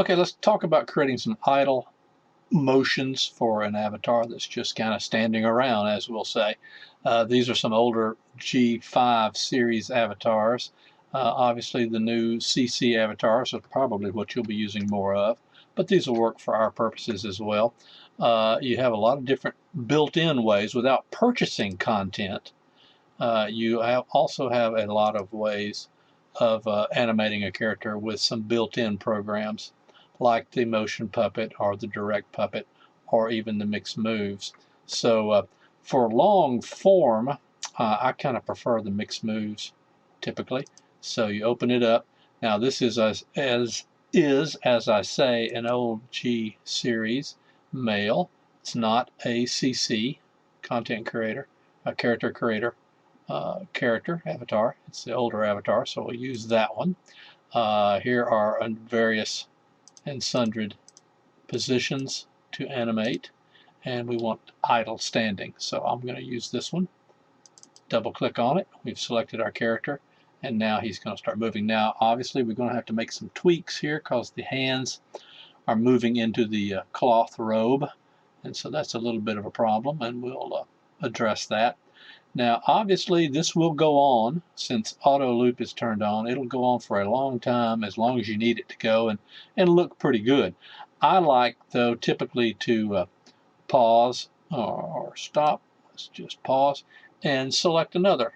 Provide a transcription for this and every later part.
Okay, let's talk about creating some idle motions for an avatar that's just kind of standing around, as we'll say. These are some older G5 series avatars. Obviously, the new CC avatars are probably what you'll be using more of, but these will work for our purposes as well. You have a lot of different built-in ways without purchasing content. You also have a lot of ways of animating a character with some built-in programs like the Motion Puppet or the Direct Puppet or even the Mix Moves. So for long form, I kind of prefer the Mix Moves typically. So you open it up. Now this is as I say, an old G series male. It's not a CC, content creator, a character creator character avatar. It's the older avatar, so we'll use that one. Here are various and sundry positions to animate, and we want idle standing, so I'm going to use this one. Double click on it. We've selected our character, and now he's going to start moving. Now obviously we're going to have to make some tweaks here because the hands are moving into the cloth robe, and so that's a little bit of a problem, and we'll address that. Now obviously this will go on since auto loop is turned on. It'll go on for a long time, as long as you need it to go, and look pretty good. I like though typically to pause or stop. Let's just pause and select another.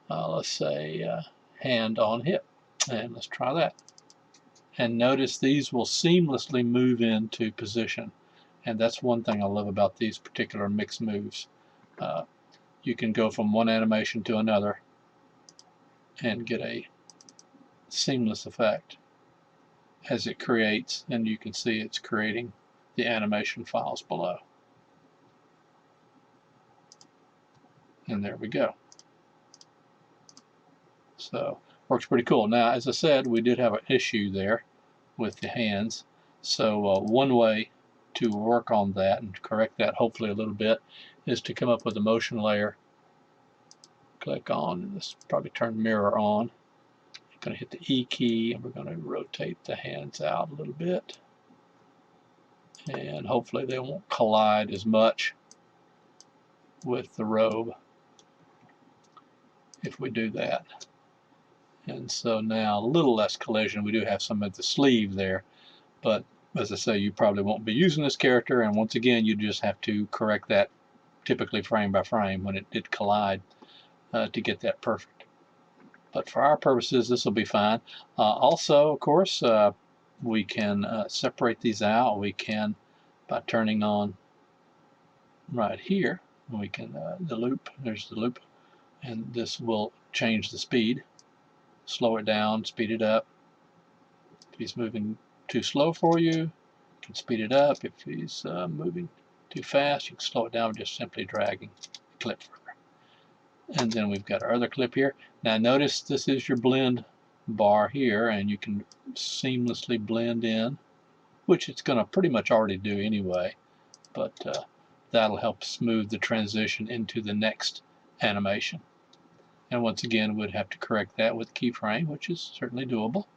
Let's say hand on hip, and let's try that. And notice these will seamlessly move into position, and that's one thing I love about these particular mix moves. You can go from one animation to another and get a seamless effect as it creates, and you can see it's creating the animation files below. And there we go. So works pretty cool. Now, as I said, we did have an issue there with the hands. So one way to work on that and correct that hopefully a little bit is to come up with a motion layer. Click on, let's probably turn mirror on. I'm going to hit the E key, and we're going to rotate the hands out a little bit. And hopefully they won't collide as much with the robe if we do that. And so now a little less collision. We do have some at the sleeve there, but as I say, you probably won't be using this character, and once again you just have to correct that typically frame by frame when it did collide to get that perfect. But for our purposes this will be fine. Also, of course, we can separate these out. We can, by turning on right here, we can the loop, there's the loop, and this will change the speed, slow it down, speed it up. If he's moving too slow for you, you can speed it up. If he's moving too fast, you can slow it down just simply dragging the clip further. And then we've got our other clip here. Now notice this is your blend bar here, and you can seamlessly blend in, which it's going to pretty much already do anyway, but that'll help smooth the transition into the next animation. And once again, we'd have to correct that with keyframe, which is certainly doable.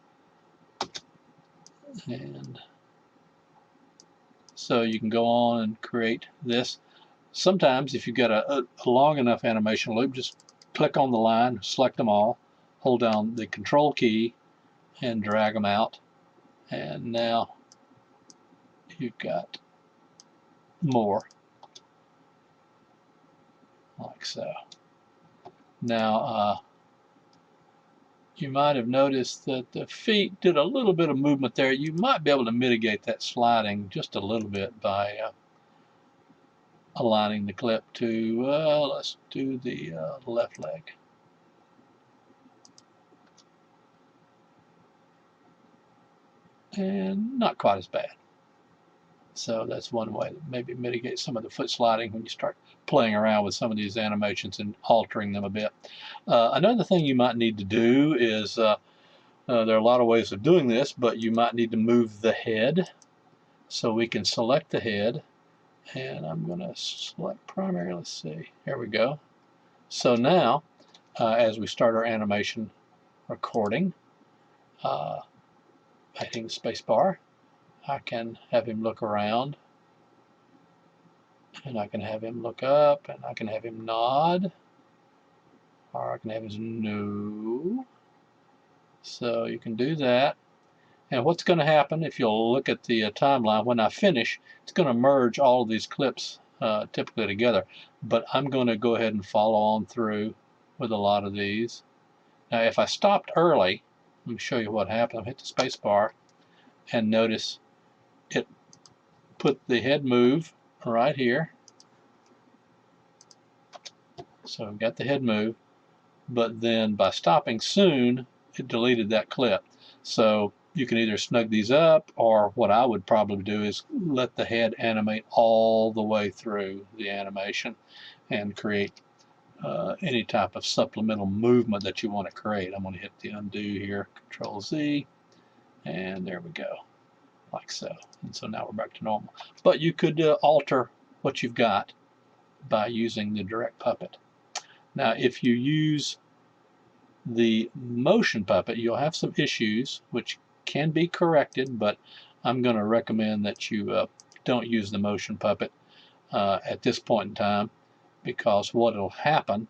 And so you can go on and create this. Sometimes if you've got a long enough animation loop, just click on the line, select them all, hold down the control key and drag them out, and now you've got more, like so. Now you might have noticed that the feet did a little bit of movement there. You might be able to mitigate that sliding just a little bit by aligning the clip to, let's do the left leg. And not quite as bad. So that's one way to maybe mitigate some of the foot sliding when you start playing around with some of these animations and altering them a bit. Another thing you might need to do is, there are a lot of ways of doing this, but you might need to move the head. So we can select the head, and I'm going to select primary. Let's see, here we go. So now, as we start our animation recording, hitting the space bar, I can have him look around, and I can have him look up, and I can have him nod, or I can have his no. So you can do that. And what's going to happen, if you'll look at the timeline, when I finish, it's going to merge all of these clips typically together. But I'm going to go ahead and follow on through with a lot of these. Now, if I stopped early, let me show you what happened. I'll hit the space bar, and notice it put the head move right here. So I've got the head move, but then by stopping soon, it deleted that clip. So you can either snug these up, or what I would probably do is let the head animate all the way through the animation and create any type of supplemental movement that you want to create. I'm going to hit the undo here, Control Z, and there we go, like so. And so now we're back to normal. But you could alter what you've got by using the direct puppet. Now, if you use the motion puppet, you'll have some issues which can be corrected, but I'm going to recommend that you don't use the motion puppet at this point in time, because what will happen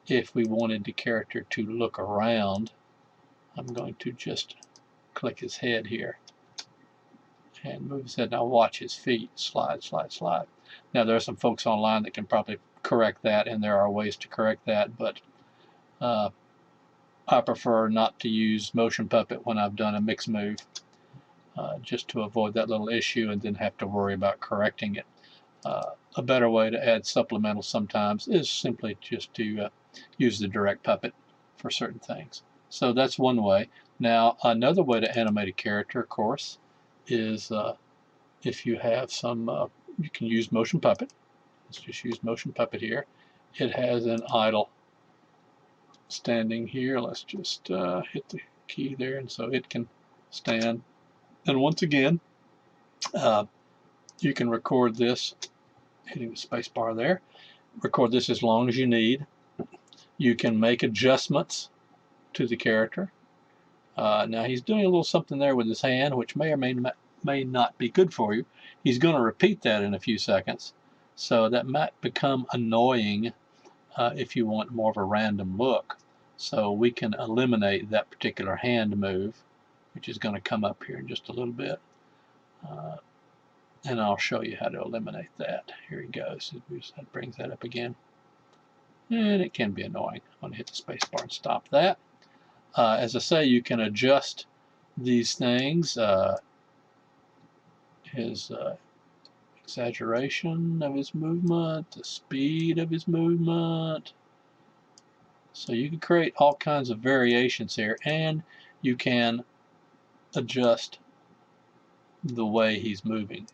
if we wanted the character to look around, I'm going to just click his head here and move his head. Now watch his feet slide, slide, slide. Now there are some folks online that can probably correct that, and there are ways to correct that, but I prefer not to use motion puppet when I've done a mix move, just to avoid that little issue and then have to worry about correcting it. A better way to add supplemental sometimes is simply just to use the direct puppet for certain things. So that's one way. Now another way to animate a character, of course, is if you have some, you can use motion puppet. Let's just use motion puppet here. It has an idle standing here. Let's just hit the key there, and so it can stand. And once again, you can record this, hitting the space bar there. Record this as long as you need. You can make adjustments to the character. Now he's doing a little something there with his hand, which may or may not be good for you. He's going to repeat that in a few seconds, so that might become annoying if you want more of a random look. So we can eliminate that particular hand move, which is going to come up here in just a little bit. And I'll show you how to eliminate that. Here he goes. That brings that up again. And it can be annoying. I'm going to hit the space bar and stop that. As I say, you can adjust these things. His exaggeration of his movement, the speed of his movement. So you can create all kinds of variations here, and you can adjust the way he's moving.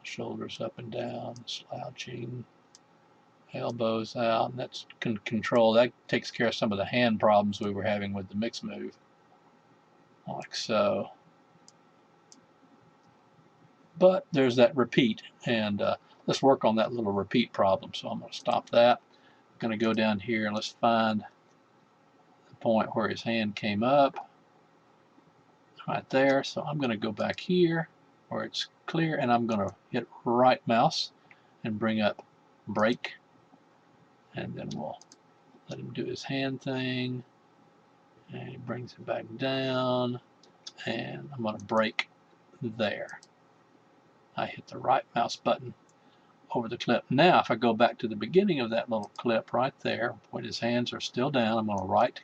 Shoulders up and down, slouching, elbows out, and that's control. That takes care of some of the hand problems we were having with the mix move, like so. But there's that repeat, and let's work on that little repeat problem. So I'm going to stop that. I'm going to go down here and let's find the point where his hand came up, right there. So I'm going to go back here where it's clear, and I'm going to hit right mouse and bring up break, and then we'll let him do his hand thing, and he brings it back down, and I'm going to break there. I hit the right mouse button over the clip. Now if I go back to the beginning of that little clip right there when his hands are still down, I'm going to right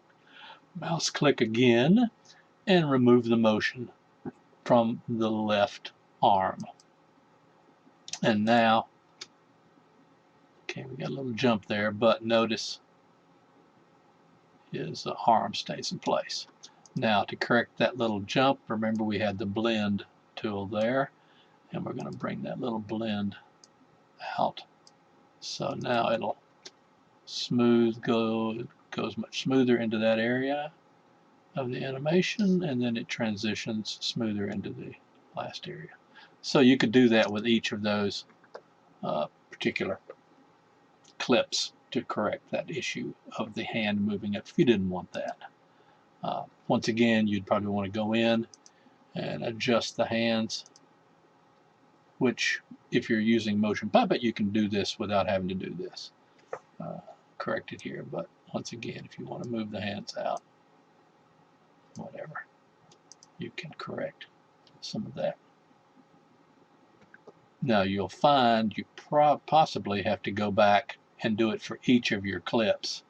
mouse click again and remove the motion from the left arm. And now, okay, we got a little jump there, but notice his arm stays in place. Now to correct that little jump, remember we had the blend tool there, and we're going to bring that little blend out. So now it'll goes much smoother into that area of the animation, and then it transitions smoother into the last area. So you could do that with each of those particular clips to correct that issue of the hand moving if you didn't want that. Once again, you'd probably want to go in and adjust the hands which if you're using Motion Puppet, you can do this without having to do this. Correct it here, but once again, if you want to move the hands out, whatever, you can correct some of that. Now you'll find you possibly have to go back and do it for each of your clips.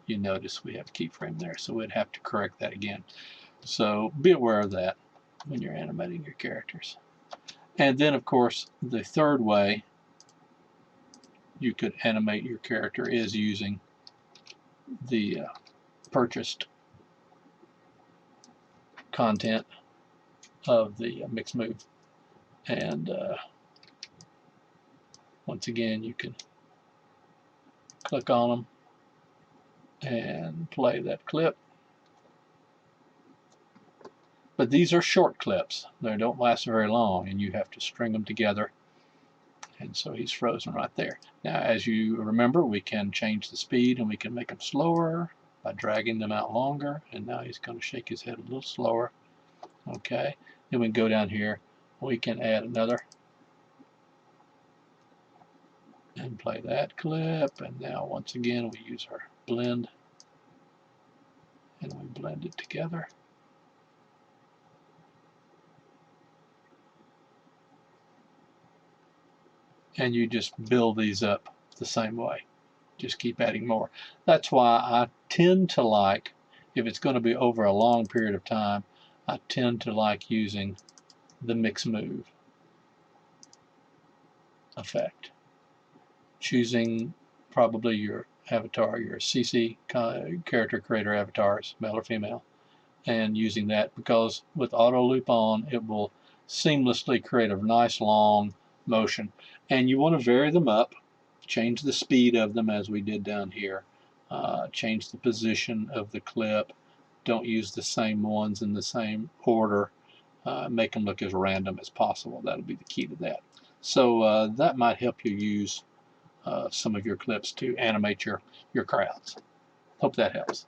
You notice we have a keyframe there, so we'd have to correct that again. So be aware of that when you're animating your characters. And then, of course, the third way you could animate your character is using the purchased content of the Mixmove. And once again, you can click on them and play that clip. But these are short clips. They don't last very long, and you have to string them together. And so he's frozen right there. Now, as you remember, we can change the speed and we can make them slower by dragging them out longer. And now he's going to shake his head a little slower. Okay. Then we can go down here. We can add another and play that clip. And now, once again, we use our blend and we blend it together. And you just build these up the same way. Just keep adding more. That's why I tend to like, if it's going to be over a long period of time, I tend to like using the Mixmove effect. Choosing probably your avatar, your CC, character creator avatars, male or female, and using that, because with auto loop on, it will seamlessly create a nice long motion. And you want to vary them up, change the speed of them as we did down here, change the position of the clip, don't use the same ones in the same order, make them look as random as possible. That'll be the key to that. So that might help you use some of your clips to animate your crowds. Hope that helps.